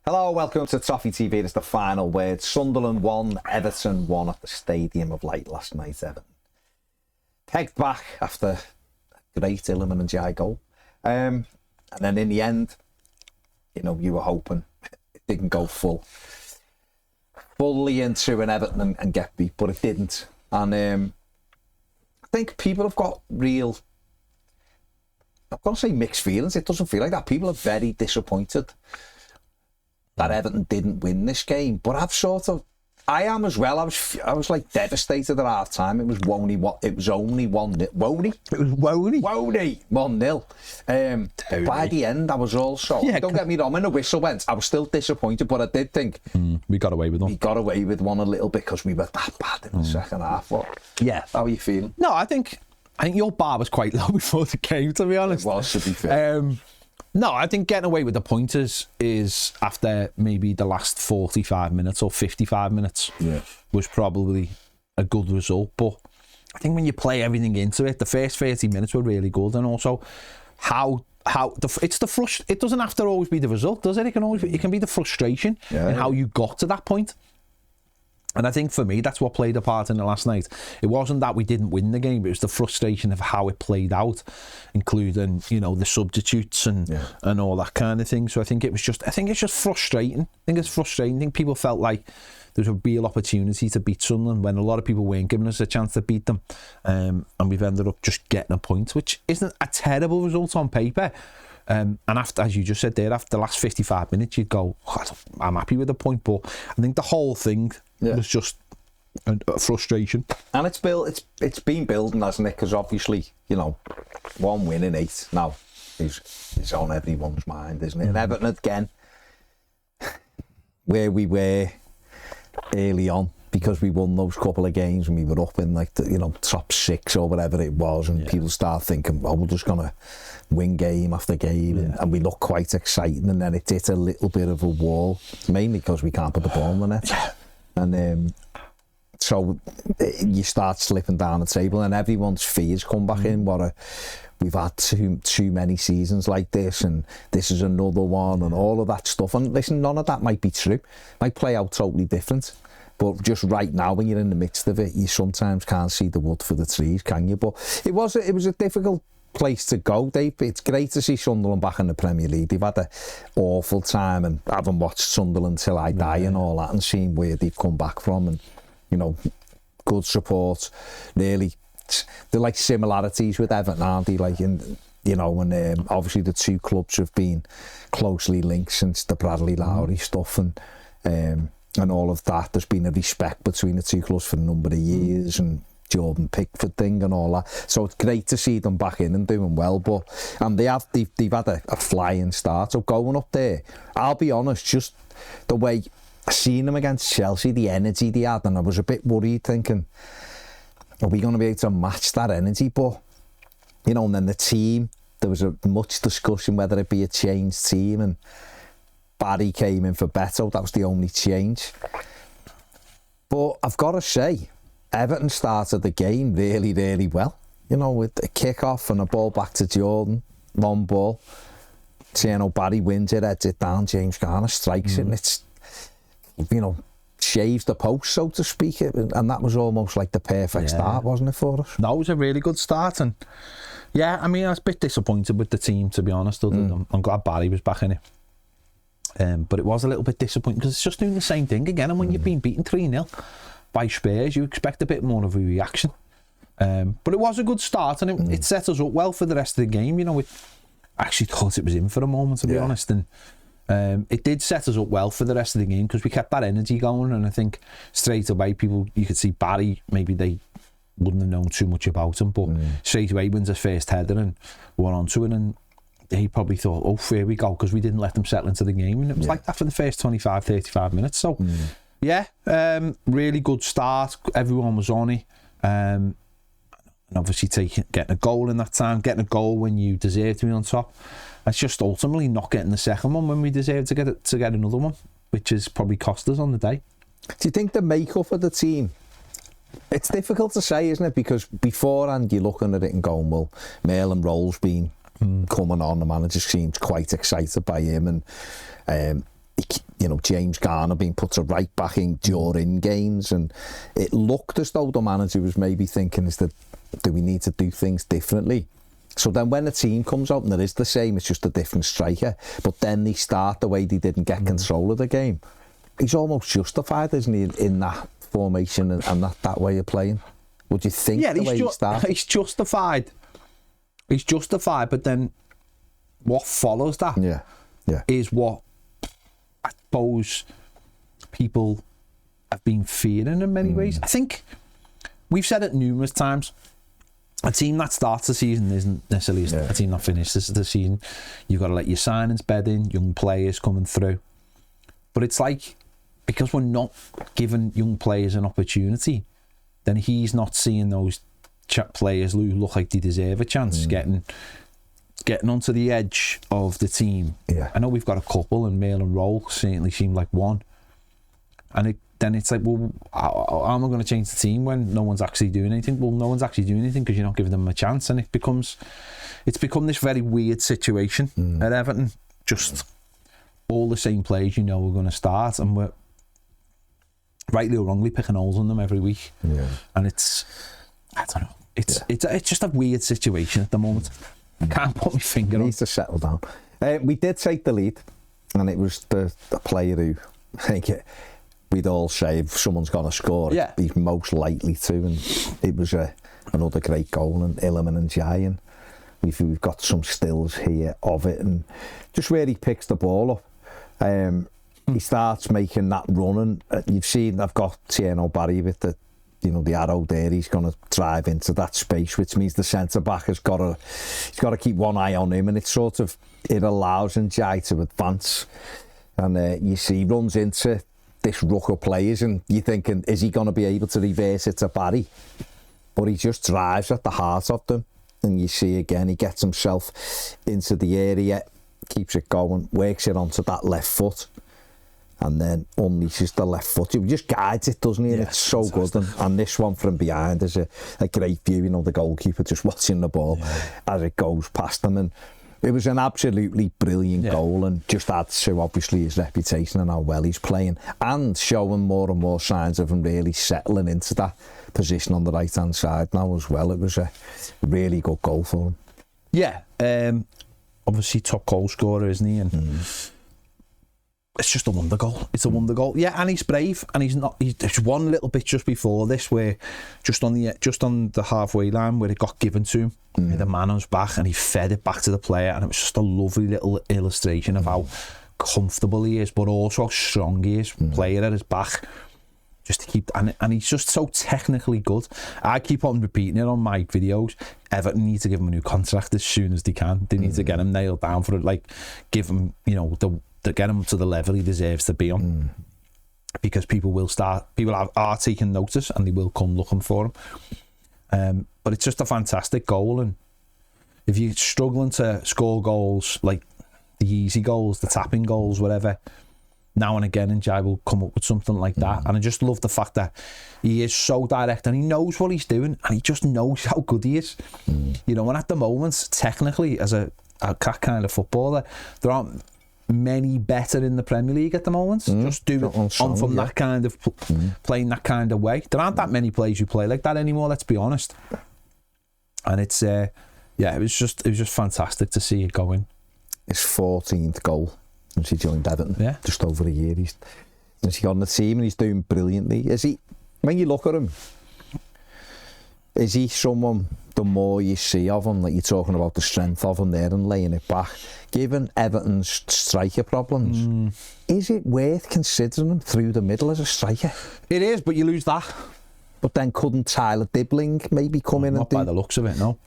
Hello, welcome to Toffee TV. It's the final word. Sunderland won, Everton won at the Stadium of Light last night. Everton pegged back after a great Iliman Ndiaye goal. And then in the end, you were hoping it didn't go fully into an Everton and get beat, but it didn't. And I think people have got real, I'm going to say mixed feelings. It doesn't feel like that. People are very disappointed that Everton didn't win this game, but I am as well. I was like devastated at half time. It was only 1-0. 1-0. By the end, I was also, don't get me wrong, when the whistle went, I was still disappointed, but I did think we got away with one. We got away with one a little bit because we were that bad in the second half. But yeah, how are you feeling? No, I think your bar was quite low before the game, to be honest. It was, to be fair. No, I think getting away with the pointers is after maybe the last 45 minutes or 55 minutes was probably a good result. But I think when you play everything into it, the first 30 minutes were really good, and also it doesn't have to always be the result, does it? It can be the frustration in how you got to that point. And I think for me, that's what played a part in it last night. It wasn't that we didn't win the game, it was the frustration of how it played out, including, the substitutes and all that kind of thing. So I think it's just frustrating. I think it's frustrating. I think people felt like there's a real opportunity to beat Sunderland when a lot of people weren't giving us a chance to beat them. And we've ended up just getting a point, which isn't a terrible result on paper. And after, as you just said there, after the last 55 minutes, you'd go, I'm happy with the point. But I think the whole thing was just a frustration. And it's been building, hasn't it? Because obviously, one win in 8 now is on everyone's mind, isn't it? And Everton again, where we were early on, because we won those couple of games and we were up in like the top 6 or whatever it was, and people start thinking, well, we're just gonna win game after game, and we look quite exciting, and then it hit a little bit of a wall, mainly because we can't put the ball in the net, and so you start slipping down the table, and everyone's fears come back in. We've had too many seasons like this, and this is another one, and all of that stuff. And listen, none of that might be true. Might play out totally different. But just right now, when you're in the midst of it, you sometimes can't see the wood for the trees, can you? But it was a difficult place to go, Dave. It's great to see Sunderland back in the Premier League. They've had an awful time, and having watched Sunderland till I die and all that, and seeing where they've come back from, and good support. Really, they're like similarities with Everton, aren't they? Like and obviously the two clubs have been closely linked since the Bradley Lowry stuff, and all of that. There's been a respect between the two clubs for a number of years, and Jordan Pickford thing and all that. So it's great to see them back in and doing well. And they've had a flying start. So going up there, I'll be honest, just the way I seen them against Chelsea, the energy they had, and I was a bit worried, thinking, are we going to be able to match that energy? But and then the team, there was much discussion whether it be a changed team, and Barry came in for Beto. That was the only change. But I've got to say, Everton started the game really, really well. With a kick-off and a ball back to Jordan, long ball. Barry wins it, heads it down, James Garner strikes it, and it's, shaves the post, so to speak. And that was almost like the perfect start, wasn't it, for us? No, it was a really good start. And I was a bit disappointed with the team, to be honest. I'm glad Barry was back in it. But it was a little bit disappointing because it's just doing the same thing again. And when you've been beaten 3-0 by Spurs, you expect a bit more of a reaction. But it was a good start, and it set us up well for the rest of the game. I actually thought it was in for a moment, to be honest. And it did set us up well for the rest of the game because we kept that energy going. And I think straight away, you could see Barry, maybe they wouldn't have known too much about him, but straight away wins his first header and went on to it. And he probably thought, oh, here we go, because we didn't let them settle into the game. And it was like that for the first 25, 35 minutes. So, really good start. Everyone was on it. And obviously getting a goal in that time, getting a goal when you deserve to be on top. It's just ultimately not getting the second one when we deserve to get another one, which has probably cost us on the day. Do you think the makeup of the team, it's difficult to say, isn't it? Because beforehand you're looking at it and going, well, Merlin Roll's been coming on, the manager seems quite excited by him, and you know, James Garner being put to right back in during games, and it looked as though the manager was maybe thinking, do we need to do things differently? So then when the team comes out and it is the same, it's just a different striker, but then they start the way they didn't get control of the game. He's almost justified, isn't he, in that formation and that way of playing? Would you think the way he started? He's justified. He's justified, but then what follows that is what I suppose people have been fearing in many ways. I think we've said it numerous times. A team that starts the season isn't necessarily a team that finishes the season. You've got to let your signings bed in, young players coming through. But it's like, because we're not giving young players an opportunity, then he's not seeing those players who look like they deserve a chance getting onto the edge of the team. I know we've got a couple, and Mail and Roll certainly seem like one. And then it's like, well, how am I going to change the team when no one's actually doing anything? Well, no one's actually doing anything because you're not giving them a chance, and it's become this very weird situation at Everton. Just all the same players we're going to start, and we're rightly or wrongly picking holes on them every week. And I don't know, it's just a weird situation at the moment. I can't put my finger on it. Needs to settle down. We did take the lead, and it was the player who, I think we'd all say, if someone's going to score, he's most likely to, and it was another great goal, and Iliman Ndiaye, and we've got some stills here of it, and just where he picks the ball up, he starts making that run, and you've seen, I've got Tierno Barry with the arrow there. He's going to drive into that space, which means the centre back he's got to keep one eye on him, and it allows Ndiaye to advance, and you see he runs into this ruck of players, and you're thinking, is he going to be able to reverse it to Barry? But he just drives at the heart of them, and you see again, he gets himself into the area, keeps it going, works it onto that left foot, and then unleashes the left foot. He just guides it, doesn't he? And it's so good. And this one from behind is a great view, the goalkeeper just watching the ball as it goes past him. And it was an absolutely brilliant goal, and just adds to obviously his reputation and how well he's playing, and showing more and more signs of him really settling into that position on the right hand side now as well. It was a really good goal for him. Obviously top goal scorer, isn't he? And it's just a wonder goal. It's a wonder goal. Yeah, and he's brave, and there's one little bit just before this where just on the halfway line where it got given to him, the man on his back, and he fed it back to the player, and it was just a lovely little illustration of how comfortable he is, but also how strong he is, player at his back. Just to keep, and he's just so technically good. I keep on repeating it on my videos. Everton need to give him a new contract as soon as they can. They need to get him nailed down for it, like give him, to get him to the level he deserves to be on, because people are taking notice, and they will come looking for him. But it's just a fantastic goal, and if you're struggling to score goals, like the easy goals, the tapping goals, whatever, now and again Ndiaye will come up with something like that. And I just love the fact that he is so direct, and he knows what he's doing, and he just knows how good he is. And at the moment, technically, as a kind of footballer, there aren't many better in the Premier League at the moment. Just do it from that kind of playing that kind of way. There aren't that many players who play like that anymore, let's be honest. And it's it was just fantastic to see it going. His 14th goal since he joined Everton, just over a year. Since he got on the team, and he's doing brilliantly. Is he? When you look at him, is he someone, the more you see of him, like you're talking about the strength of him there and laying it back, given Everton's striker problems, is it worth considering him through the middle as a striker? It is, but you lose that. But then couldn't Tyler Dibbling maybe come in and do... Not by the looks of it, no.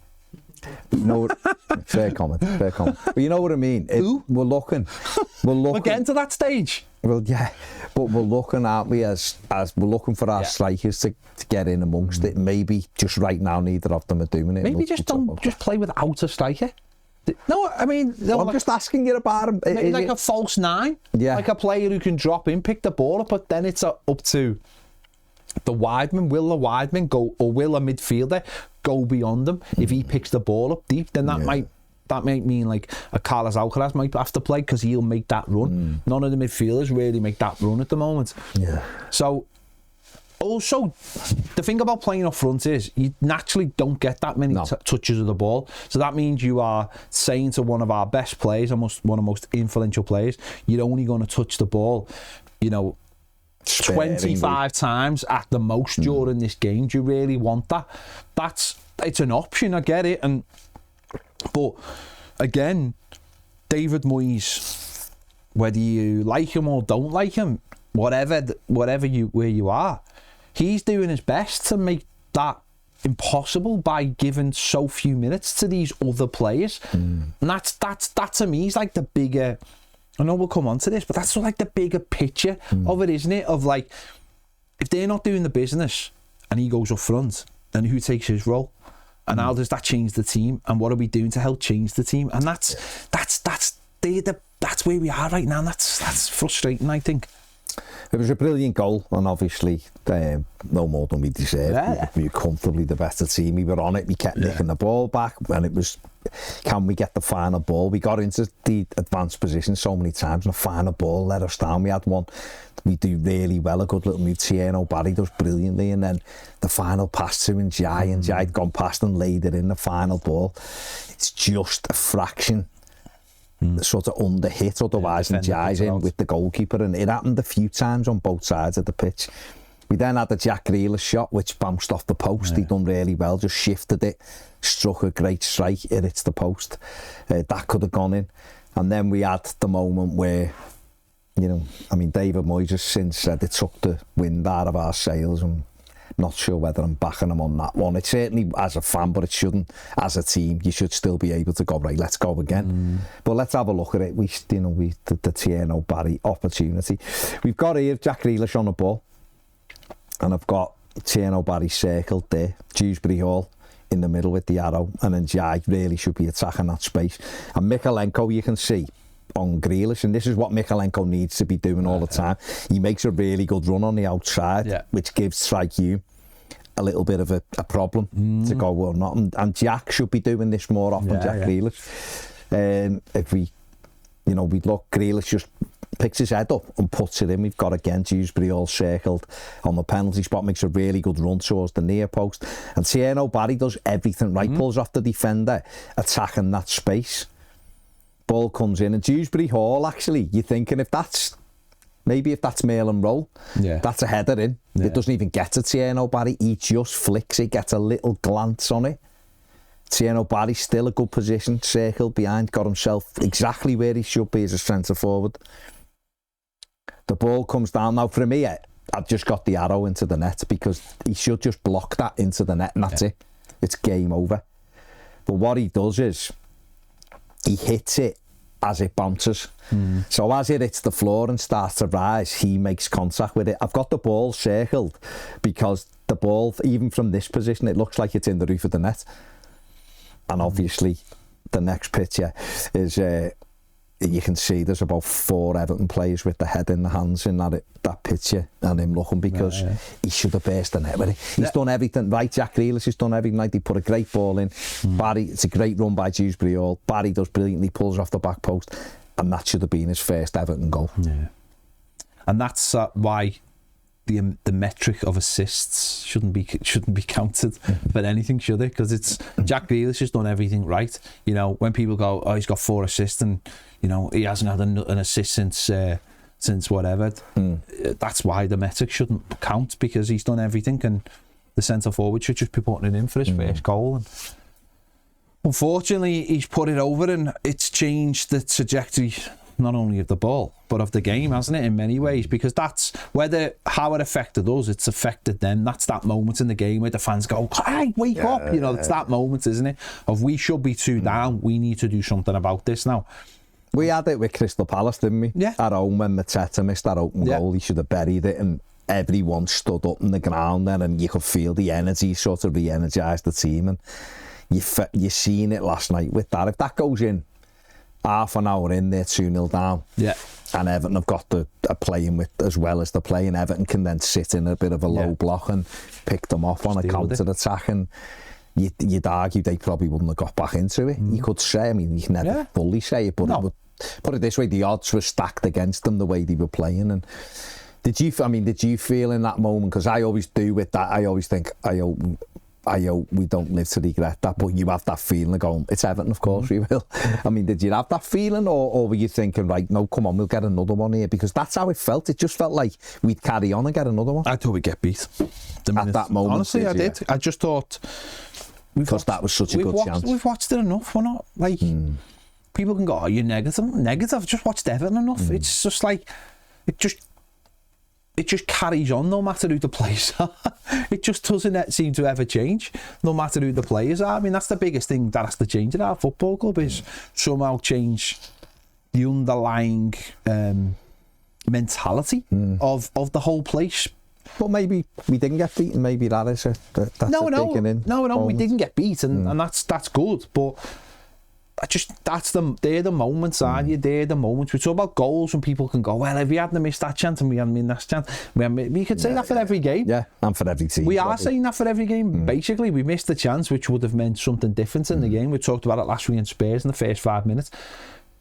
Fair comment. But you know what I mean? We're looking. We're getting to that stage. Well, yeah, but we're looking, aren't we, as we're looking for our strikers to get in amongst it. Maybe just right now neither of them are doing it. Maybe just play without a striker. No, I mean... I'm just asking you about him. Maybe like a false nine. Yeah. Like a player who can drop in, pick the ball up, but then it's up to the wideman. Will the wideman go, or will a midfielder go beyond him? If he picks the ball up deep, then that might that might mean like a Carlos Alcaraz might have to play because he'll make that run. None of the midfielders really make that run at the moment. Yeah. So, also, the thing about playing up front is you naturally don't get that many touches of the ball. So that means you are saying to one of our best players, almost one of the most influential players, you're only going to touch the ball, 25 times at the most during this game. Do you really want that? It's an option, I get it. But again, David Moyes, whether you like him or don't like him, where you are, he's doing his best to make that impossible by giving so few minutes to these other players. And that to me is like the bigger, I know we'll come on to this, but that's sort of like the bigger picture of it, isn't it? Of like, if they're not doing the business and he goes up front, then who takes his role? And how does that change the team? And what are we doing to help change the team? And that's where we are right now. And that's frustrating, I think. It was a brilliant goal, and obviously no more than we deserved. Yeah. We were comfortably the better team. We were on it. We kept nicking the ball back, and it was, can we get the final ball? We got into the advanced position so many times, and the final ball let us down. We had one we do really well, a good little move. Tieno Barry does brilliantly, and then the final pass to Ndiaye, and Ndiaye had gone past and laid it in the final ball. It's just a fraction sort of under hit, otherwise Ndiaye's in with the goalkeeper, and it happened a few times on both sides of the pitch. We then had the Jack Grealish shot which bounced off the post. He'd done really well, just shifted it, struck a great strike, it hits the post. That could have gone in. And then we had the moment where, David Moyes has since said it took the wind out of our sails, and not sure whether I'm backing him on that one. It certainly, as a fan, but it shouldn't. As a team, you should still be able to go, right, let's go again. But let's have a look at it. We the Tieno Barry opportunity. We've got here Jack Grealish on the ball, and I've got Tieno Barry circled there, Dewsbury Hall in the middle with the arrow, and then Ndiaye really should be attacking that space. And Mykolenko, you can see, on Grealish, and this is what Mykolenko needs to be doing all the time. He makes a really good run on the outside, which gives Strike You a little bit of a problem to go or not. And Jack should be doing this more often, Jack Grealish. If we look, Grealish just picks his head up and puts it in. We've got again Dewsbury all circled on the penalty spot, makes a really good run towards the near post. And Tieno Barry does everything right, pulls off the defender, attacking that space. Ball comes in, and Dewsbury Hall, actually, you're thinking if that's mail and roll, that's a header in. It doesn't even get to Tieno Barry, he just flicks it, gets a little glance on it. Tieno Barry still a good position, circled behind, got himself exactly where he should be as a centre forward. The ball comes down. Now for me, I've just got the arrow into the net, because he should just block that into the net, and that's it. It's game over. But what he does is, he hits it as it bounces. So as it hits the floor and starts to rise, he makes contact with it. I've got the ball circled because the ball, even from this position, it looks like it's in the roof of the net. And obviously, the next picture is, you can see there's about 4 Everton players with the head in the hands in that picture, and him looking, because he should have burst the net with it. He's done everything right. Jack Grealish has done everything right. He put a great ball in. Barry, it's a great run by Dewsbury Hall. Barry does brilliantly, pulls off the back post, and that should have been his first Everton goal. And that's why the metric of assists shouldn't be counted for anything, should it? Because it's Jack Grealish has done everything right. When people go, oh, he's got 4 assists, and he hasn't had an assist since whatever. That's why the metric shouldn't count, because he's done everything, and the centre forward should just be putting it in for his first goal. And unfortunately, he's put it over, and it's changed the trajectory not only of the ball but of the game, hasn't it, in many ways? Because that's how it affected us, it's affected them. That's that moment in the game where the fans go, hey, wake up, it's that moment, isn't it, of we should be 2 down, we need to do something about this now. We had it with Crystal Palace, didn't we? At home, when Mateta missed that open goal, he should have buried it, and everyone stood up in the ground then, and you could feel the energy sort of re-energised the team. And you seen it last night with that. If that goes in half an hour in, they're 2-0 down, and Everton have got the playing with as well as they're playing. Everton can then sit in a bit of a low block and pick them off on a counter attack, and you'd argue they probably wouldn't have got back into it. You could say, I mean, you can never fully say it, but it would, put it this way, the odds were stacked against them the way they were playing. And did you feel in that moment, because I always do with that, I always think, I hope we don't live to regret that, but you have that feeling of going, it's Everton, of course we will. I mean, did you have that feeling, or were you thinking, right, no, come on, we'll get another one here? Because that's how it felt. It just felt like we'd carry on and get another one. I thought we'd get beat. At that moment. Honestly, I did. I just thought... Because that was such a good chance. We've watched it enough. We're not, like... People can go, oh, you're negative. Negative. I've just watched Everton enough. It's just like... It just carries on no matter who the players are. It just doesn't seem to ever change no matter who the players are. I mean, that's the biggest thing that has to change in our football club, is somehow change the underlying mentality of the whole place. But maybe we didn't get beaten. Maybe that is that's no, we didn't get beaten, and that's good. But they're the moments, aren't you? They're the moments. We talk about goals when people can go, well, if we hadn't missed that chance and we hadn't missed that chance, we could say that for every game. Yeah, and for every team. We are saying that for every game. Basically, we missed the chance, which would have meant something different in the game. We talked about it last week in Spurs in the first 5 minutes.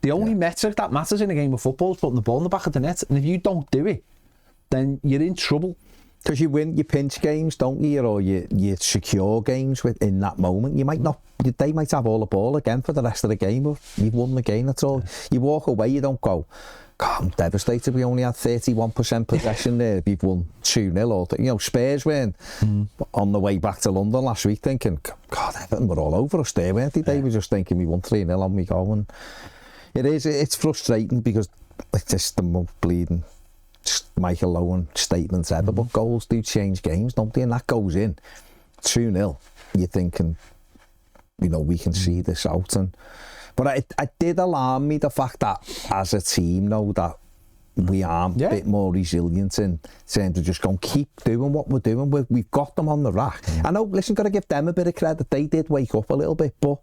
The only metric that matters in a game of football is putting the ball in the back of the net, and if you don't do it, then you're in trouble. Because you win your pinch games, don't you? Or you secure games in that moment. You might not. They might have all the ball again for the rest of the game, but you've won the game. That's all. You walk away. You don't go, God, I'm devastated. We only had 31% possession there. We've won 2-0. Or Spurs weren't on the way back to London last week thinking, God, Everton were all over us there, weren't they? They were just thinking we won 3-0 on we go. And it's frustrating because it's just the most bleeding Michael Owen statements ever, but goals do change games, don't they? And that goes in 2-0. You're thinking, we can see this out. But it did alarm me, the fact that as a team, that we are a bit more resilient in terms of just going, keep doing what we're doing. We've got them on the rack. I know, listen, got to give them a bit of credit. They did wake up a little bit, but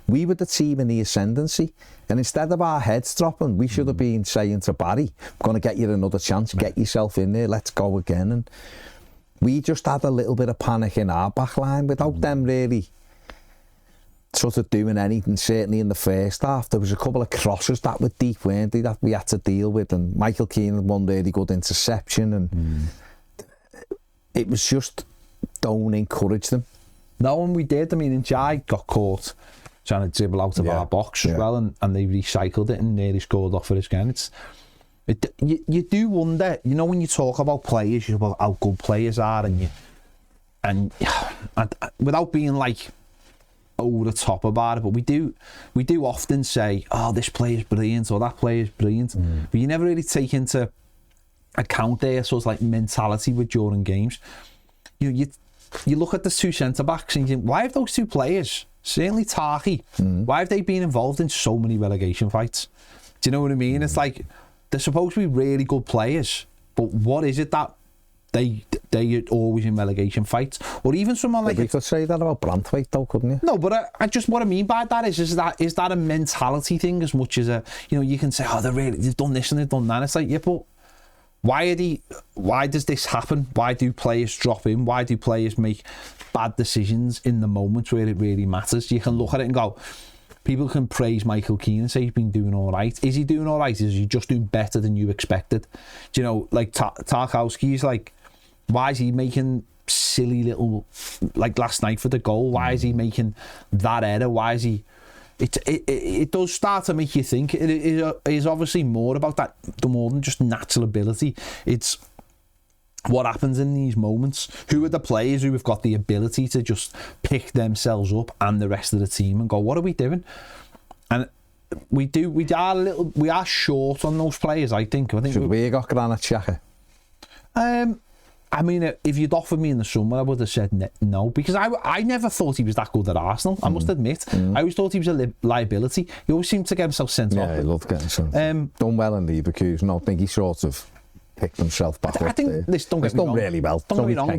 we were the team in the ascendancy, and instead of our heads dropping, we should have been saying to Barry, I'm going to get you another chance, get yourself in there, let's go again. And we just had a little bit of panic in our back line without them really sort of doing anything. Certainly in the first half, there was a couple of crosses that were deep, weren't they, that we had to deal with, and Michael Keane had one really good interception, and it was just, don't encourage them. No, and we did. I mean, Ndiaye got caught trying to dribble out of our box as well, and they recycled it and nearly scored off for us again. You do wonder, when you talk about players, you talk about how good players are, and without being like over the top about it, but we do often say, oh, this player's brilliant or that player's brilliant, but you never really take into account their sort of like mentality with during games. You look at the two centre backs and you think, why have those two players, certainly Toffee, why have they been involved in so many relegation fights? Do you know what I mean? It's like, they're supposed to be really good players, but what is it that they are always in relegation fights? Or even someone like... You could say that about Branthwaite though, couldn't you? No, but I just, what I mean by that is that a mentality thing as much as you can say, oh, they've done this and they've done that. It's like, yeah, but why does this happen? Why do players drop in? Why do players make bad decisions in the moments where it really matters? You can look at it and go, people can praise Michael Keane and say he's been doing all right. Is he doing all right? Is he just doing better than you expected? Do you know, like Tarkowski's like, why is he making silly little, like last night for the goal? Why is he making that error? Why is he... It does start to make you think. It is obviously more about that, more than just natural ability. It's what happens in these moments. Who are the players who have got the ability to just pick themselves up and the rest of the team and go, what are we doing? And we are short on those players, I think. Should we have got Granit Xhaka? I mean, if you'd offered me in the summer, I would have said no, because I never thought he was that good at Arsenal, I must admit. I always thought he was a liability. He always seemed to get himself sent off. Yeah, he loved getting sent off. Done well in Leverkusen. I think he sort of picked himself back up. I think this done really well. Don't get me wrong.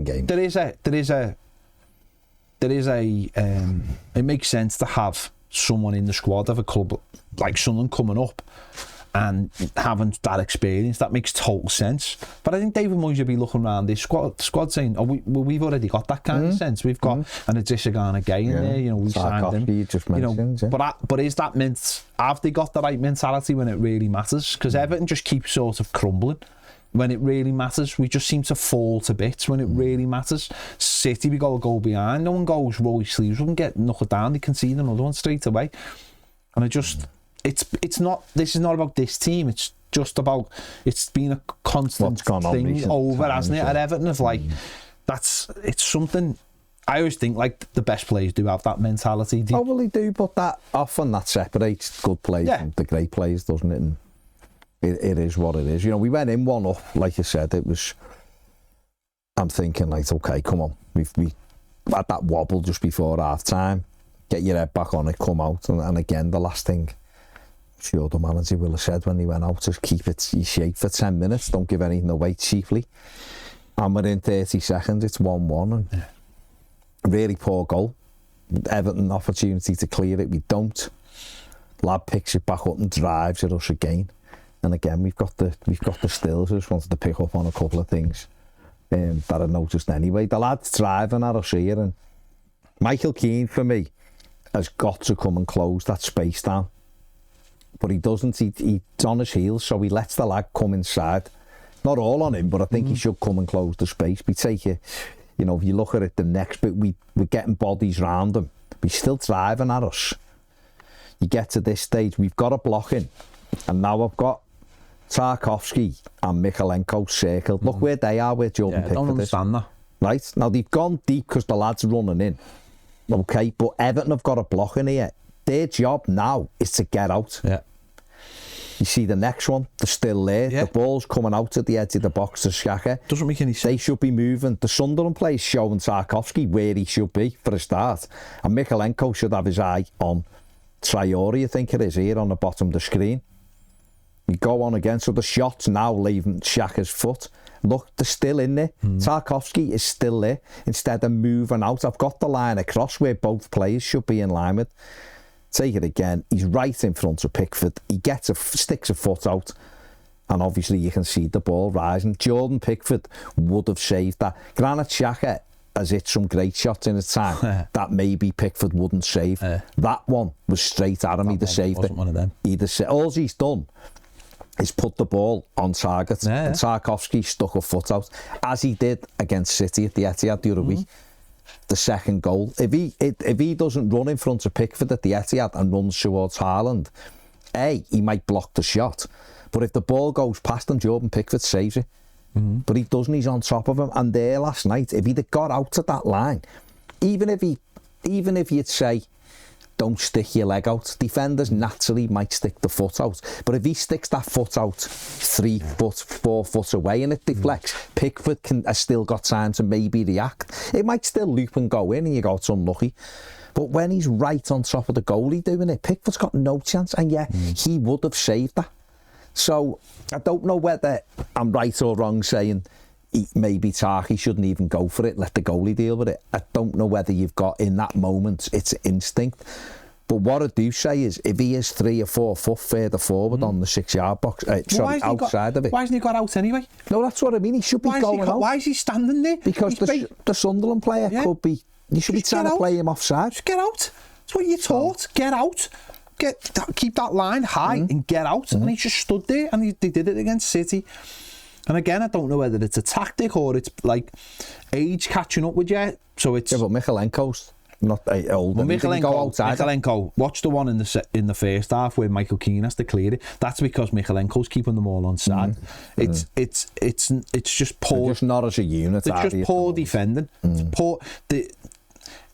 It makes sense to have someone in the squad of a club like Sunderland coming up and having that experience, that makes total sense. But I think David Moyes will be looking around his squad saying, we've already got that kind of sense. We've got an Adishagana Gay in there, you know, we signed him. You just mentioned, but is that have they got the right mentality when it really matters? Because Everton just keeps sort of crumbling when it really matters. We just seem to fall to bits when it really matters. City, we go a goal behind, no one goes roll your sleeves up and get knocked down, they concede another one straight away. And it's not, this is not about this team, it's just about, it's been a constant thing over, hasn't it, at Everton, of like, it's something, I always think like the best players do have that mentality. Well, they do, but that often that separates good players from the great players, doesn't it? And it is what it is. You know, we went in 1-up, like you said, I'm thinking like, okay, come on, we had that wobble just before half time, get your head back on it, come out, and again, the last thing, sure the manager will have said when he went out, is keep it in shape for 10 minutes, don't give anything away cheaply. And within 30 seconds it's 1-1, and really poor goal. Everton opportunity to clear it, we don't. Lad picks it back up and drives at us again, and again we've got the stills. I just wanted to pick up on a couple of things that I noticed anyway. The lad's driving at us here, and Michael Keane for me has got to come and close that space down. But he doesn't, he's on his heels, so he lets the lad come inside. Not all on him, but I think he should come and close the space. We take it, you know, if you look at it the next bit, we're getting bodies round him. He's still driving at us. You get to this stage, we've got a block in, and now I've got Tarkowski and Mikalenko circled. Look where they are, where Jordan Pickford is. I don't understand that. Right, now they've gone deep because the lad's running in. Okay, but Everton have got a block in here. Their job now is to get out. Yeah. You see the next one, they're still there. Yeah. The ball's coming out at the edge of the box to Xhaka. Doesn't make any sense. They should be moving. The Sunderland players showing Tarkowski where he should be for a start. And Mikalenko should have his eye on Traore, I think it is, here on the bottom of the screen. We go on again, so the shot's now leaving Xhaka's foot. Look, they're still in there. Tarkowski is still there. Instead of moving out, I've got the line across where both players should be in line with. Take it again, he's right in front of Pickford. He sticks a foot out, and obviously you can see the ball rising. Jordan Pickford would have saved that. Granit Xhaka has hit some great shots in his time that maybe Pickford wouldn't save. That one was straight at him. He'd have saved it. One of them. All he's done is put the ball on target, and Tarkowski stuck a foot out, as he did against City at the Etihad the other week. The second goal, if he doesn't run in front of Pickford at the Etihad and runs towards Haaland, he might block the shot, but if the ball goes past him, Jordan Pickford saves it. But he doesn't, he's on top of him. And there last night, if he'd have got out to that line, even if you'd say don't stick your leg out, defenders naturally might stick the foot out, but if he sticks that foot out 3 foot, 4 foot away and it deflects, Pickford has still got time to maybe react. It might still loop and go in and you go, it's unlucky. But when he's right on top of the goalie doing it, Pickford's got no chance, and he would have saved that. So I don't know whether I'm right or wrong saying maybe Tarky shouldn't even go for it, let the goalie deal with it. I don't know whether you've got in that moment, it's instinct. But what I do say is, if he is 3 or 4 foot further forward on the 6-yard box, outside of it. Why hasn't he got out anyway? No, that's what I mean. He should be going out. Why is he standing there? Because the Sunderland player could be. You should be trying to play him offside. Just get out. That's what you're taught. Get out. Keep that line high and get out. And he just stood there, and they did it against City. And again, I don't know whether it's a tactic or it's like age catching up with you. So it's but Mikalenko's not old. Well, Mikalenko, watch the one in the first half where Michael Keane has to clear it. That's because Mikalenko's keeping them all on side. It's just poor. They're just not as a unit. It's just poor defending. It's poor.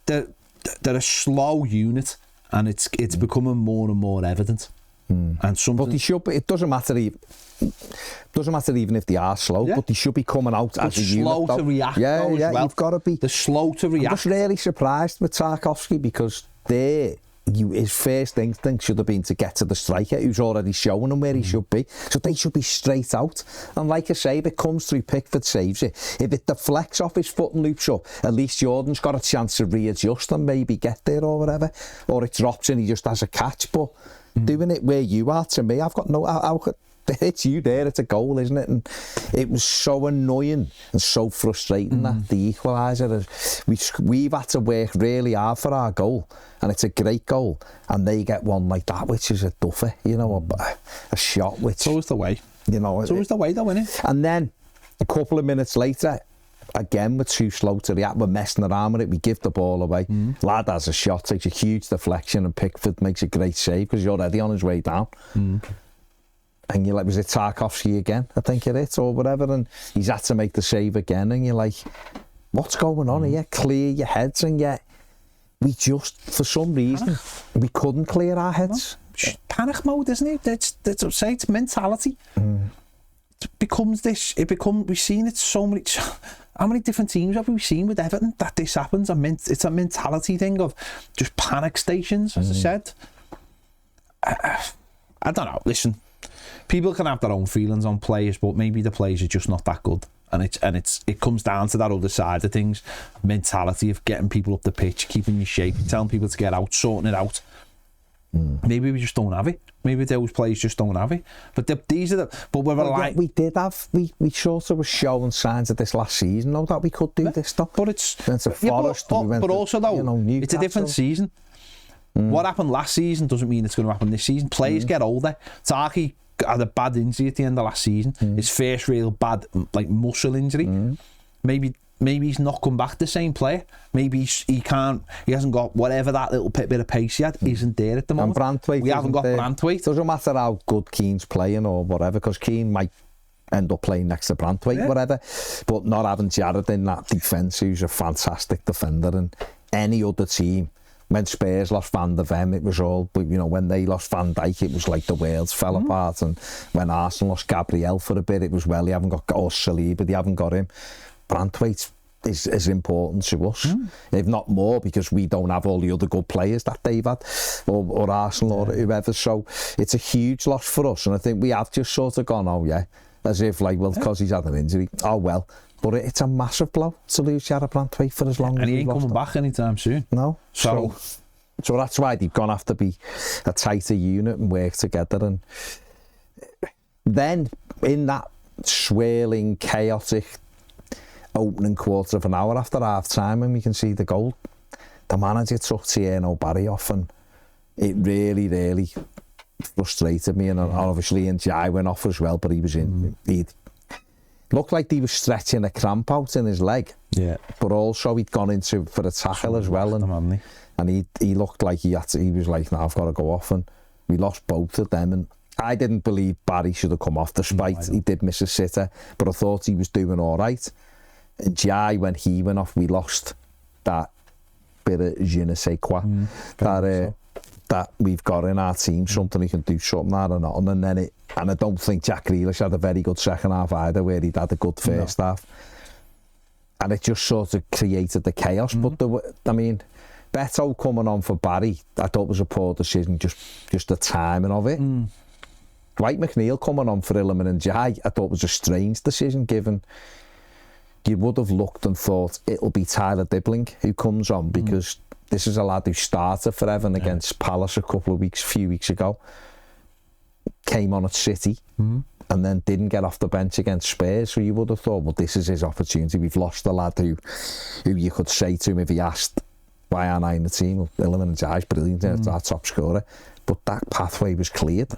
They're a slow unit, and it's becoming more and more evident. And something. But they should be. It doesn't matter even if they are slow. But they should be coming out as a unit. Slow to react. You've got to be. They're slow to react. I'm just really surprised with Tarkowski, because his first instinct should have been to get to the striker who's already showing him where he should be. So they should be straight out. And like I say, if it comes through, Pickford saves it. If it deflects off his foot and loops up, at least Jordan's got a chance to readjust and maybe get there or whatever. Or it drops and he just has a catch. But doing it where you are. To me, I've got no... It's you there, it's a goal, isn't it? And it was so annoying and so frustrating that the equaliser, we've had to work really hard for our goal, and it's a great goal, and they get one like that, which is a duffy, you know, a shot which... It's always the way. You know, it's always the way, though, isn't it? And then, a couple of minutes later, again, we're too slow to react, we're messing around with it, we give the ball away. Lad has a shot, takes a huge deflection, and Pickford makes a great save because he's already on his way down. And you're like, was it Tarkovsky again? I think it is, or whatever. And he's had to make the save again. And you're like, what's going on here? Clear your heads. And yet, we just, for some reason, we couldn't clear our heads. No. Panic mode, isn't it? It's mentality. It becomes, we've seen it so many, how many different teams have we seen with Everton that this happens? It's a mentality thing of just panic stations, as I said. I don't know, listen. People can have their own feelings on players, but maybe the players are just not that good, and it comes down to that other side of things, mentality of getting people up the pitch, keeping you shape, telling people to get out, sorting it out. Maybe we just don't have it. Maybe those players just don't have it. But these are the. But we're like, we did have. We sort of were showing signs of this last season, though, that we could do this stuff. But it's went to Forest, but also though, it's a different Newcastle. Season. What happened last season doesn't mean it's going to happen this season. Players get older. Taki had a bad injury at the end of last season. His first real bad muscle injury. Maybe he's not come back the same player. Maybe he hasn't got whatever that little bit of pace he had isn't there at the moment. And Branthwaite, we haven't got Branthwaite. Doesn't matter how good Keane's playing or whatever, because Keane might end up playing next to Branthwaite, whatever. But not having Jared in that defence, who's a fantastic defender, and any other team. When Spurs lost Van der Ven, it was all, you know, when they lost Van Dijk, it was like the world fell apart. And when Arsenal lost Gabriel for a bit, it was, well, you haven't got, or Saliba, you haven't got him. Branthwaite is as important to us, if not more, because we don't have all the other good players that they've had, or Arsenal or whoever. So it's a huge loss for us. And I think we have just sort of gone, oh yeah, as if like, well, because he's had an injury, oh well. But it's a massive blow to lose Jared Branthwaite for as long as he ain't coming back anytime soon. No. So that's why they've gone to have to be a tighter unit and work together. And then in that swirling, chaotic opening quarter of an hour after half time, when we can see the goal, the manager took Tierno Barry off, and it really, really frustrated me. And obviously Ndiaye went off as well, but he was in. He'd looked like he was stretching a cramp out in his leg. Yeah. But also he'd gone into for a tackle as well, and he looked like he was like, "No, I've got to go off," and we lost both of them. And I didn't believe Barry should have come off, despite he did miss a sitter, but I thought he was doing all right. And Jai, when he went off, we lost that bit of je ne sais quoi that we've got in our team, something he can do something out of nothing. And then and I don't think Jack Grealish had a very good second half either, where he'd had a good first half. And it just sort of created the chaos. But Beto coming on for Barry, I thought was a poor decision, just the timing of it. Dwight McNeil coming on for Iliman Ndiaye, I thought was a strange decision, given you would have looked and thought it'll be Tyler Dibling who comes on, because this is a lad who started for Everton against Palace a few weeks ago, came on at City, and then didn't get off the bench against Spurs. So you would have thought, well, this is his opportunity. We've lost a lad who you could say to him, if he asked, why aren't I in the team? Well, Iliman Ndiaye's brilliant, it's our top scorer. But that pathway was cleared.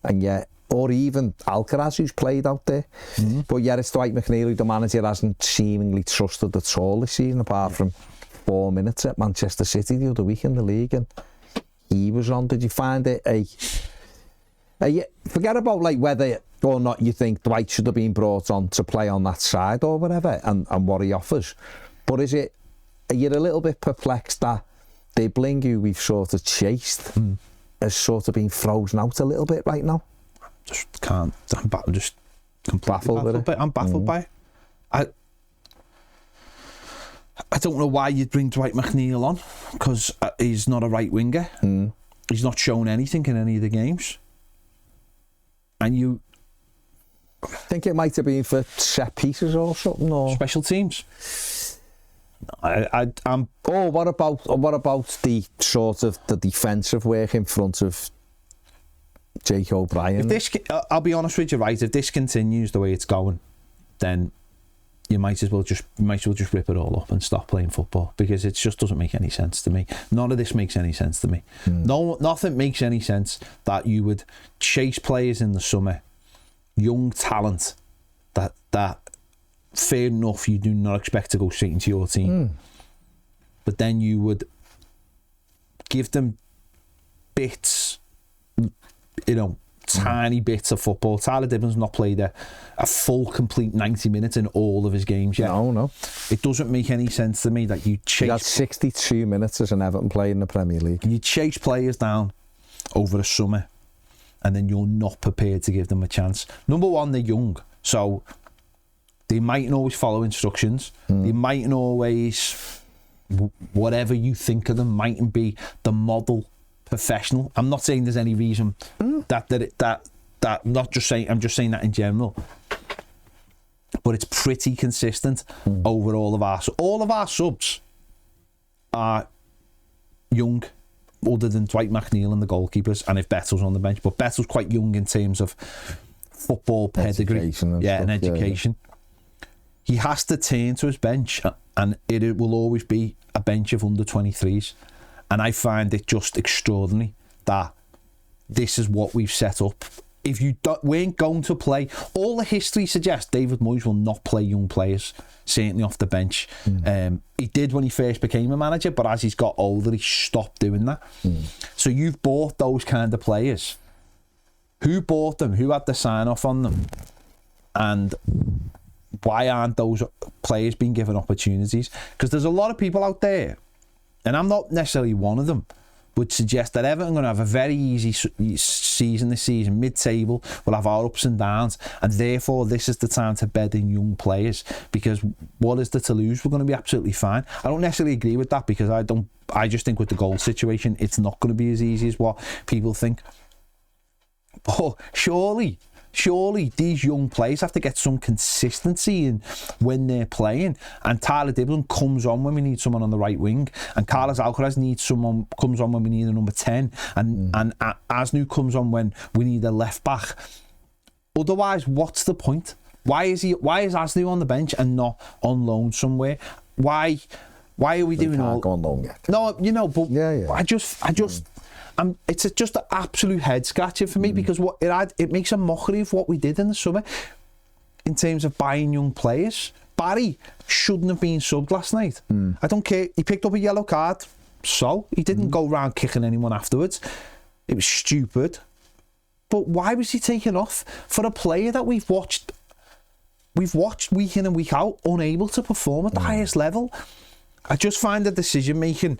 And yet, or even Alcaraz, who's played out there. But yet it's Dwight McNeil, who the manager hasn't seemingly trusted at all this season, apart from 4 minutes at Manchester City the other week in the league, and he was on. Did you find it forget about like whether or not you think Dwight should have been brought on to play on that side or whatever, and what he offers, but are you a little bit perplexed that Dibling, who we've sort of chased, has sort of been frozen out a little bit right now? Just can't. I'm just completely baffled by it. I'm baffled by it. I don't know why you'd bring Dwight McNeil on, because he's not a right winger. He's not shown anything in any of the games. And you think it might have been for set pieces or something, or special teams. What about the sort of the defensive work in front of Jake O'Brien. I'll be honest with you, right? If this continues the way it's going, then you might as well just rip it all up and stop playing football, because it just doesn't make any sense to me. None of this makes any sense to me. Nothing makes any sense that you would chase players in the summer, young talent that fair enough you do not expect to go straight into your team, but then you would give them bits, tiny bits of football. Tyler Dibben's not played a full, complete 90 minutes in all of his games yet. No. It doesn't make any sense to me that you chase... He had 62 minutes as an Everton player in the Premier League. You chase players down over a summer, and then you're not prepared to give them a chance. Number one, they're young, so they mightn't always follow instructions. They mightn't always... Whatever you think of them mightn't be the model professional. I'm not saying there's any reason that I'm just saying that in general, but it's pretty consistent over all of our subs are young, other than Dwight McNeil and the goalkeepers, and if Bettel's on the bench, but Bettel's quite young in terms of football pedigree and education. He has to turn to his bench, and it will always be a bench of under 23s. And I find it just extraordinary that this is what we've set up. If you weren't going to play, all the history suggests David Moyes will not play young players, certainly off the bench. He did when he first became a manager, but as he's got older, he stopped doing that. So you've bought those kind of players. Who bought them? Who had the sign-off on them? And why aren't those players being given opportunities? Because there's a lot of people out there, and I'm not necessarily one of them, would suggest that Everton are going to have a very easy season this season, mid-table. We'll have our ups and downs, and therefore this is the time to bed in young players, because what is there to lose? We're going to be absolutely fine. I don't necessarily agree with that, because I just think with the goal situation, it's not going to be as easy as what people think. But surely these young players have to get some consistency in when they're playing, and Tyler Dibben comes on when we need someone on the right wing, and Carlos Alcaraz comes on when we need a number 10, and Asnu comes on when we need a left back. Otherwise, what's the point? Why is Asnu on the bench and not on loan somewhere? Why are we doing all? Go on loan yet. No, but yeah. I just. It's just an absolute head scratcher for me, because it makes a mockery of what we did in the summer in terms of buying young players. Barry shouldn't have been subbed last night. I don't care. He picked up a yellow card, so he didn't go around kicking anyone afterwards. It was stupid. But why was he taken off for a player that we've watched week in and week out, unable to perform at the highest level? I just find the decision making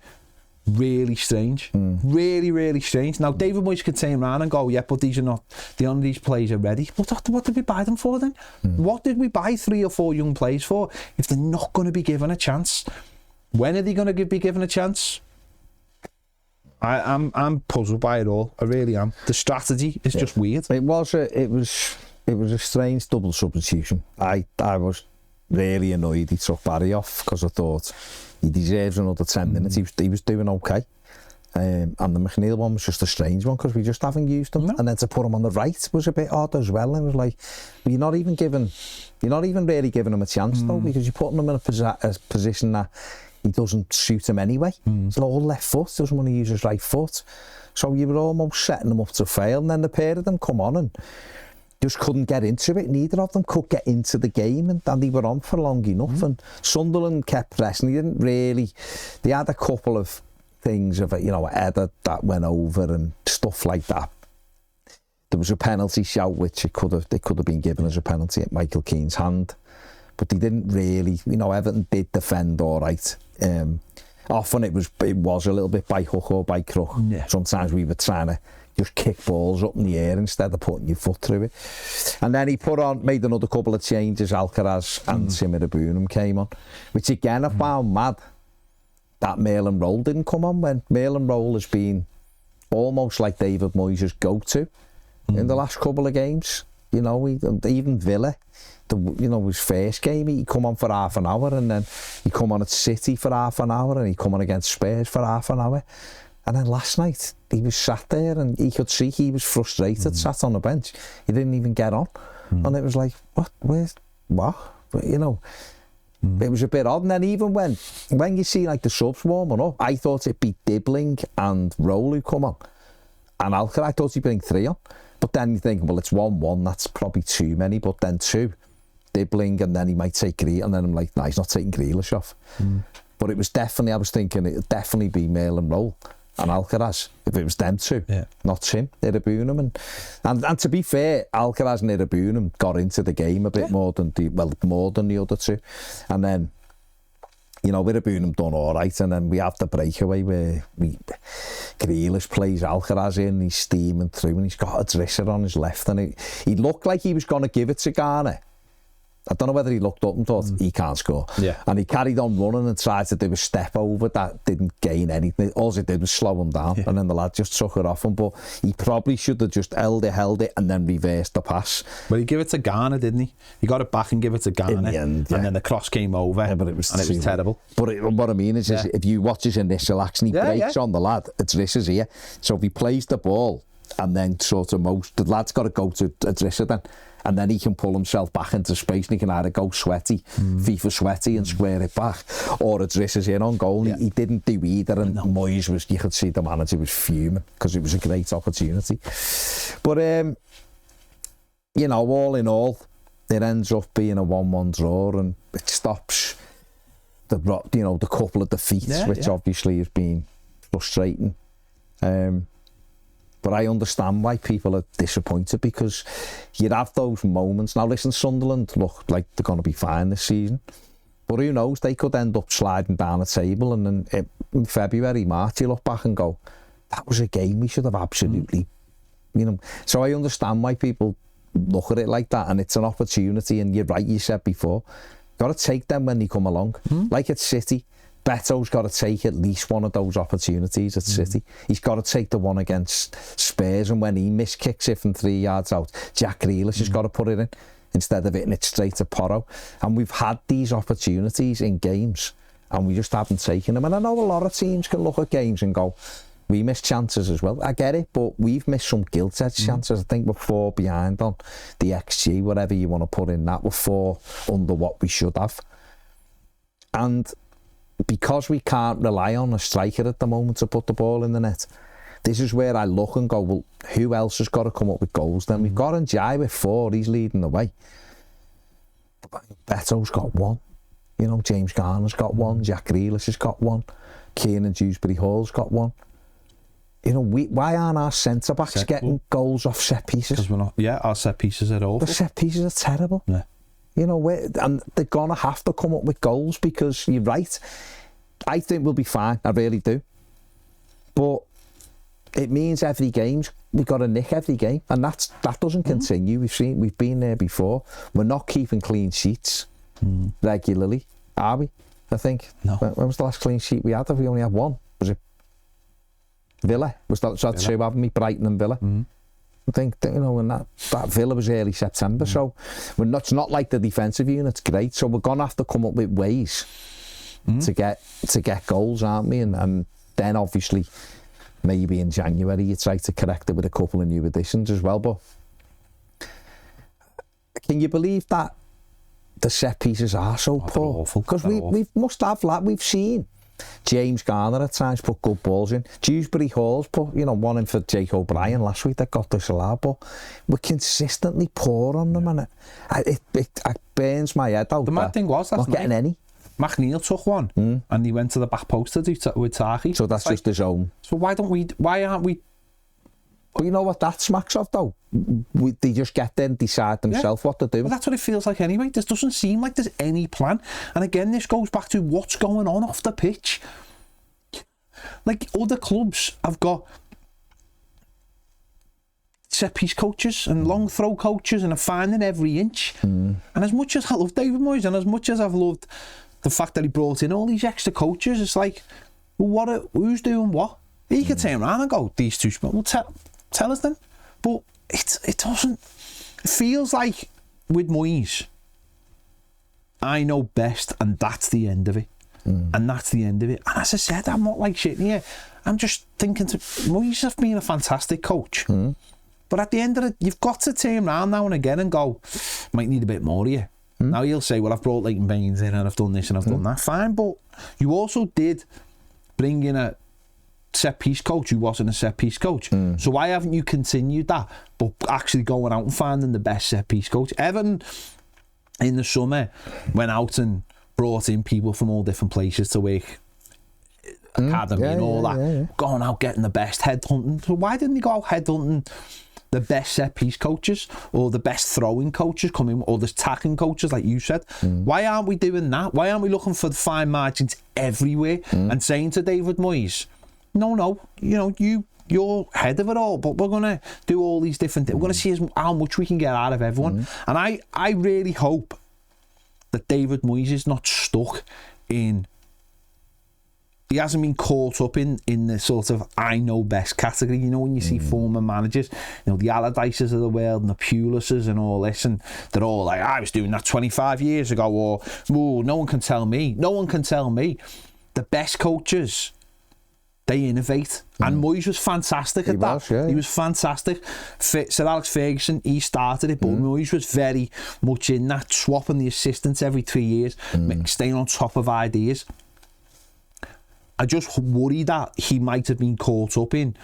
really strange. Really, really strange. Now, David Moyes could turn around and go, yeah, but none of these players are ready. What did we buy them for then? What did we buy 3 or 4 young players for if they're not going to be given a chance? When are they going to be given a chance? I'm puzzled by it all. I really am. The strategy is just weird. It was a strange double substitution. I was really annoyed he took Barry off, because I thought he deserves another 10 minutes. He was doing okay. And the McNeil one was just a strange one, because we just haven't used him. No. And then to put him on the right was a bit odd as well. And it was like, well, you're not even really giving him a chance though, because you're putting him in a position that he doesn't suit him anyway. It's all left foot, doesn't want to use his right foot. So you were almost setting him up to fail, and then the pair of them come on and just couldn't get into it. Neither of them could get into the game, and they were on for long enough. And Sunderland kept pressing. They had a couple of things of a header that went over and stuff like that. There was a penalty shout which they could have been given as a penalty at Michael Keane's hand, but they didn't really. Everton did defend all right. Often it was a little bit by hook or by crook. Yeah. Sometimes we were trying to just kick balls up in the air instead of putting your foot through it. And then he made another couple of changes. Alcaraz and Simmer Abunum came on, which again I found mad that Maitland Rowe didn't come on, when Maitland Rowe has been almost like David Moyes' go-to in the last couple of games. Even Villa, his first game, he come on for half an hour, and then he come on at City for half an hour, and he come on against Spurs for half an hour. And then last night, he was sat there and he could see he was frustrated, sat on the bench. He didn't even get on. And it was like, what? Where's, what? You know, it was a bit odd. And then even when you see like the subs warming up, I thought it'd be Dibbling and Roll who come on. And Alcaraz, I thought he'd bring 3 on. But then you think, well, it's 1-1, that's probably too many. But then 2, Dibbling, and then he might take Grealish. And then I'm like, no, he's not taking Grealish off. But it was definitely, I was thinking it'd definitely be Mail and Roll and Alcaraz if it was them 2, not him, Irabunum. And to be fair, Alcaraz and Irabunum got into the game a bit more than the other 2. And then, you know, Irabunum done all right, and then we have the breakaway where Grealish plays Alcaraz in, he's steaming through, and he's got a drisser on his left, and he looked like he was going to give it to Garner. I don't know whether he looked up and thought he can't score. And he carried on running and tried to do a step over that didn't gain anything. All he did was slow him down, and then the lad just took it off him. But he probably should have just held it, and then reversed the pass. But he gave it to Garner, didn't he? He got it back and gave it to Garner. In the end, and then the cross came over, but it was terrible. But what I mean is if you watch his initial action, he breaks on the lad. It's here. So if he plays the ball, and then sort of the lad's got to go to a drisser then. And then he can pull himself back into space, and he can either go sweaty, FIFA sweaty, and square it back, or Adrissa's in on goal. He didn't do either, and Moyes was, you could see the manager was fuming, because it was a great opportunity. But, you know, all in all, it ends up being a 1-1 draw, and it stops the couple of defeats, which obviously has been frustrating. But I understand why people are disappointed, because you'd have those moments. Now listen, Sunderland look like they're going to be fine this season, but who knows, they could end up sliding down the table, and then in February, March, you look back and go, that was a game we should have absolutely, you know. So I understand why people look at it like that, and it's an opportunity, and you're right, you said before, got to take them when they come along. Like at City, Beto's got to take at least one of those opportunities at City. He's got to take the one against Spurs, and when he miskicks it from 3 yards out, Jack Grealish has got to put it in instead of hitting it straight to Porro. And we've had these opportunities in games, and we just haven't taken them. And I know a lot of teams can look at games and go, we missed chances as well. I get it, but we've missed some gilt-edged chances. I think we're 4 behind on the XG, whatever you want to put in that. We're 4 under what we should have. And because we can't rely on a striker at the moment to put the ball in the net, this is where I look and go, well, who else has got to come up with goals then? We've got Ndiaye with 4, he's leading the way. Beto's got 1. You know, James Garner's got 1, Jack Grealish has got 1, Kieran Dewsbury Hall's got 1. You know, why aren't our centre-backs getting goals off set pieces? Because we're not, our set pieces are awful. The set pieces are terrible. Yeah. You know, and they're going to have to come up with goals, because you're right. I think we'll be fine. I really do. But it means every game, we've got to nick every game. And that doesn't continue. We've been there before. We're not keeping clean sheets regularly, are we? I think. No. When was the last clean sheet we had? We only had 1. Was it Villa? Was that 2, haven't we? Brighton and Villa. I think, you know, and that Villa was early September, so it's not like the defensive unit's great, so we're going to have to come up with ways to get goals, aren't we? And then obviously maybe in January you try to correct it with a couple of new additions as well. But can you believe that the set pieces are so poor? Because we must have, like, we've seen James Garner at times put good balls in. Dewsbury Hall's put, you know, one in for Jake O'Brien last week that got disallowed, but we're consistently poor on them, and it burns my head out. The mad thing was last night, not getting any. McNeil took one, and he went to the back post to do with Taki. So that's just his own. So why aren't we? But you know what that smacks of, though? They just get there and decide themselves what to do. Well, that's what it feels like anyway. This doesn't seem like there's any plan. And again, this goes back to what's going on off the pitch. Like, other clubs have got set-piece coaches and long-throw coaches and are finding every inch. And as much as I love David Moyes, and as much as I've loved the fact that he brought in all these extra coaches, it's like, well, who's doing what? He could turn around and go, these two, well, tell us then. But it doesn't. It feels like with Moyes, I know best, and that's the end of it. And that's the end of it. And as I said, I'm not like shitting here. I'm just thinking, Moyes has been a fantastic coach. But at the end of it, you've got to turn around now and again and go, might need a bit more of you. Now he'll say, well, I've brought Leighton Baines in and I've done this and I've done that. Fine, but you also did bring in a set-piece coach who wasn't a set-piece coach. So why haven't you continued that, but actually going out and finding the best set-piece coach? Everton, in the summer, went out and brought in people from all different places to work, academy and all that. Going out getting the best headhunting. So why didn't they go out headhunting the best set-piece coaches or the best throwing coaches coming, or the tackling coaches like you said? Why aren't we doing that? Why aren't we looking for the fine margins everywhere and saying to David Moyes, no, you know, you're head of it all, but we're going to do all these different things. We're going to see how much we can get out of everyone. And I really hope that David Moyes is not stuck in, he hasn't been caught up in the sort of I know best category. You know, when you see former managers, you know, the Allardyces of the world and the Pulises and all this, and they're all like, I was doing that 25 years ago, or, oh, no one can tell me. No one can tell me. The best coaches, they innovate. And Moyes was fantastic at that. He was fantastic. Sir Alex Ferguson, he started it, but Moyes was very much in that, swapping the assistants every 3 years, staying on top of ideas. I just worry that he might have been caught up in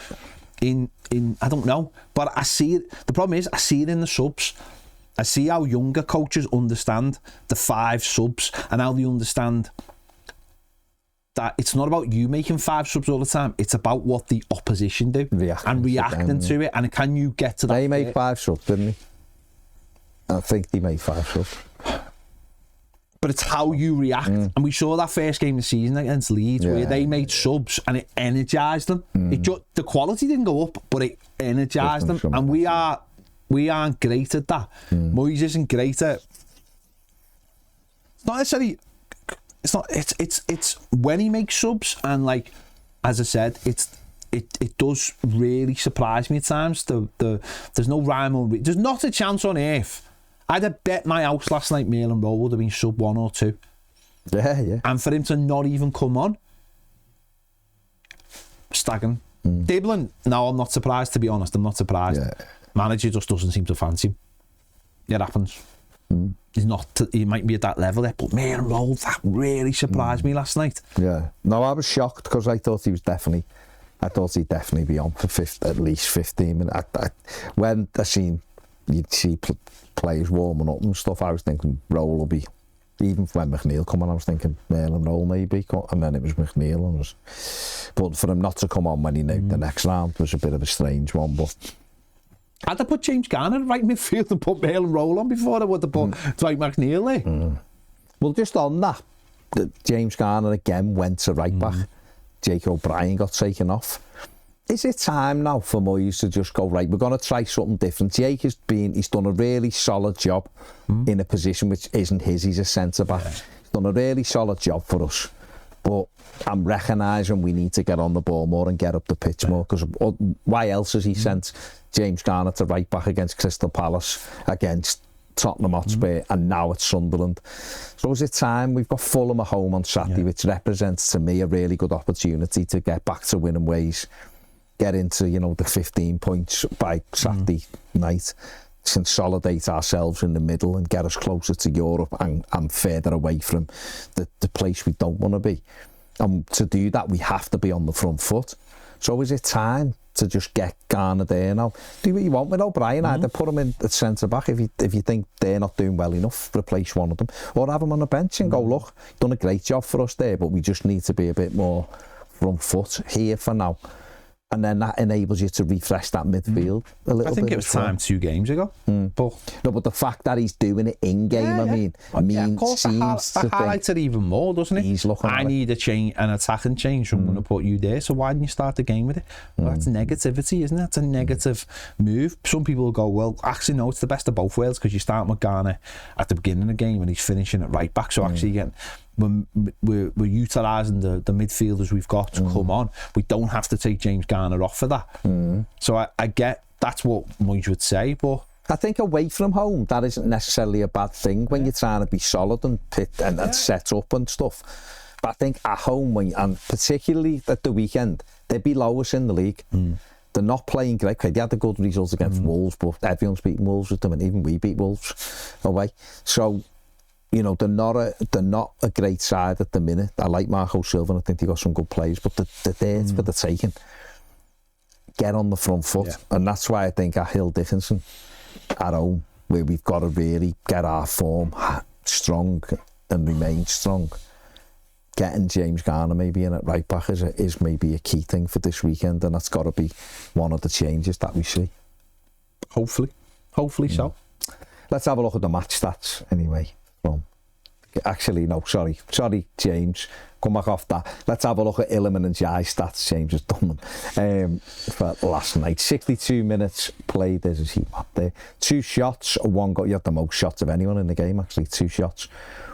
I don't know, but I see it. The problem is, I see it in the subs. I see how younger coaches understand the 5 subs and how they understand that it's not about you making 5 subs all the time. It's about what the opposition do and reacting to it. And can you get to that? They made 5 subs, didn't they? I think they made 5 subs. But it's how you react. And we saw that first game of the season against Leeds where they made subs and it energised them. The quality didn't go up, but it energised them. And we aren't great at that. Moyes isn't great at... It's not necessarily... It's when he makes subs, and like, as I said, it does really surprise me at times. There's no rhyme or there's not a chance on earth. I'd have bet my house last night Maitland Rowe would have been sub 1 or 2. Yeah. And for him to not even come on, staggering. Dibbling, no, I'm not surprised, to be honest. I'm not surprised. Manager just doesn't seem to fancy him. It happens. He's not. He might be at that level there, but Maitland Rowe, that really surprised me last night. Yeah, no, I was shocked because I thought he'd definitely be on for at least 15 minutes. When I seen you'd see players warming up and stuff, I was thinking Rowe will be. Even when McNeil come on, I was thinking Maitland Rowe maybe, and then it was McNeil, and but for him not to come on when he knew the next round was a bit of a strange one, but. I'd have put James Garner right midfield and put Maitland Rowe on before I would have put Dwight McNeil there. Well, just on that, James Garner again went to right back. Jake O'Brien got taken off. Is it time now for Moyes to just go, right, we're going to try something different? Jake he's done a really solid job in a position which isn't his. He's a centre-back. He's done a really solid job for us. But I'm recognising we need to get on the ball more and get up the pitch more, because why else has he sent James Garner to right back against Crystal Palace, against Tottenham Hotspur, and now it's Sunderland? So is it time? We've got Fulham at home on Saturday, which represents to me a really good opportunity to get back to winning ways, get into, you know, the 15 points by Saturday night, consolidate ourselves in the middle and get us closer to Europe and further away from the place we don't want to be. And to do that, we have to be on the front foot. So is it time to just get Garner there now? Do what you want with O'Brien. Either put him in at centre-back if you think they're not doing well enough, replace one of them, or have him on the bench and go, look, done a great job for us there, but we just need to be a bit more front foot here for now. And then that enables you to refresh that midfield a little bit. I think it was time 2 games ago. But the fact that he's doing it in game, that highlights it even more, doesn't it? He's looking. I need a change, an attacking change. So I'm going to put you there. So why didn't you start the game with it? Well, that's negativity, isn't it? That's a negative move. Some people will go, well, actually no, it's the best of both worlds, because you start with Garner at the beginning of the game and he's finishing at right back. So actually again, we're utilising the midfielders we've got to come on. We don't have to take James Garner off for that. So I get that's what Moyes would say, but I think away from home that isn't necessarily a bad thing when you're trying to be solid and set up and stuff. But I think at home, and particularly at the weekend, they'd be lowest in the league. They're not playing great. They had the good results against Wolves, but everyone's beating Wolves with them, and even we beat Wolves away. So, you know, they're not a great side at the minute. I like Marco Silva, and I think they got some good players, but they're there for the taking. Get on the front foot, and that's why I think at Hill Dickinson at home, where we've got to really get our form strong and remain strong. Getting James Garner maybe in at right back is maybe a key thing for this weekend, and that's got to be one of the changes that we see. Hopefully so. Let's have a look at the match stats anyway. Actually, no, sorry, James, come back off that. Let's have a look at Iliman Ndiaye stats. James has done them for last night. 62 minutes played. There's his heat map there. 2 shots, 1 goal. You had the most shots of anyone in the game, actually. 2 shots.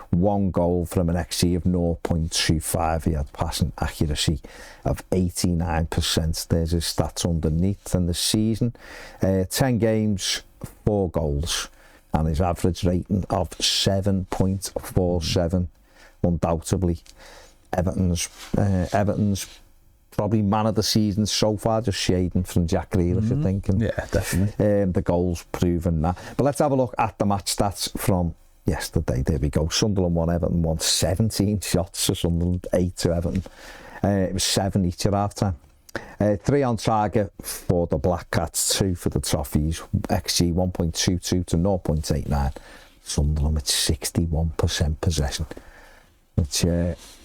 1 goal from an XG of 0.25. He had passing accuracy of 89%. There's his stats underneath. And the season, 10 games, 4 goals. And his average rating of 7.47. Undoubtedly, Everton's probably man of the season so far, just shading from Jack Grealish, I think. And, yeah, definitely. The goals proving that. But let's have a look at the match stats from yesterday. There we go. Sunderland won, Everton won. 17 shots to Sunderland, 8 to Everton. It was 7 each at half time. 3 on target for the Black Cats, 2 for the Toffees. XG 1.22 to 0.89. Sunderland with 61% possession, which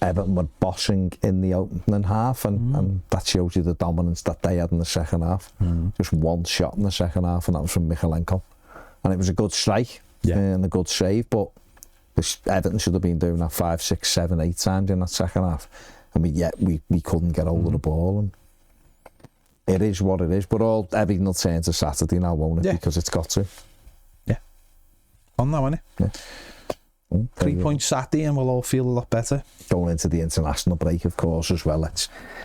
Everton were bossing in the opening half, and that shows you the dominance that they had in the second half. Just 1 shot in the second half, and that was from Michalenko, and it was a good strike and a good save, but Everton should have been doing that 5, 6, 7, 8 times in that second half, and we couldn't get hold of the ball. And it is what it is, but everything will turn to Saturday now, won't it? Because it's got to. Yeah. On now, isn't it? Yeah. 3 points Saturday, and we'll all feel a lot better. Going into the international break, of course, as well.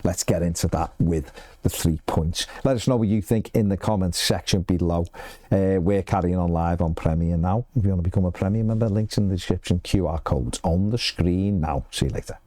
Let's get into that with the 3 points. Let us know what you think in the comments section below. We're carrying on live on Premier now. If you want to become a Premier member, links in the description, QR codes on the screen now. See you later.